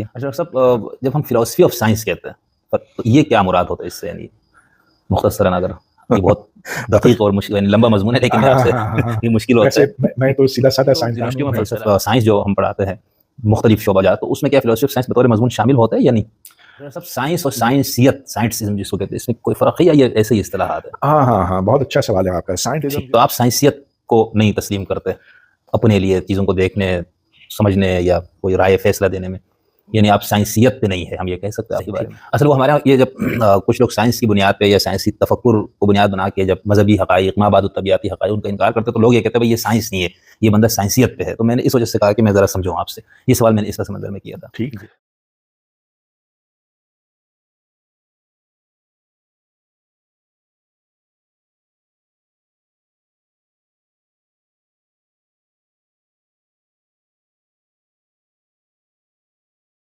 سکتی ہے. اچھا صاحب، جب ہم فلاسفی آف سائنس کہتے ہیں تو یہ کیا مراد ہوتا ہے اس سے؟ یعنی مختصراً، اگر یہ بہت دقیق اور مشکل، یعنی لمبا مضمون ہے لیکن آپ سے یہ مشکل ہوتا ہے. میں تو سیدھا سادہ سائنسدان یونیورسٹی میں ہوں. فلسفہ سائنس جو ہم پڑھاتے ہیں مختلف شعبہ جات، تو اس میں کیا فلاسفی آف سائنس بطور مضمون شامل ہوتا ہے یا نہیں؟ سب سائنس اور سائنسیت، سائنٹسزم جس کو کہتے ہیں، اس میں کوئی فرق ہے یا یہ ایسے ہی اصطلاحات ہیں؟ ہاں بہت اچھا سوال ہے آپ کا. سائنٹزم تو آپ سائنسیت کو نہیں تسلیم کرتے اپنے لیے چیزوں کو دیکھنے، سمجھنے یا کوئی رائے فیصلہ دینے میں؟ یعنی آپ سائنسیت پہ نہیں ہے، ہم یہ کہہ سکتے ہیں آپ کے بارے میں. اصل وہ ہمارے یہاں یہ جب کچھ لوگ سائنس کی بنیاد پہ یا سائنسی تفکر کو بنیاد بنا کے جب مذہبی حقائق، ما بعد الطبیعتی حقائق ان کا انکار کرتے تو لوگ یہ کہتے ہیں بھائی یہ سائنس نہیں ہے، یہ بندہ سائنسیت پہ ہے. تو میں نے اس وجہ سے کہا کہ میں ذرا سمجھوں آپ سے، یہ سوال میں نے اس پس منظر میں کیا تھا. ٹھیک.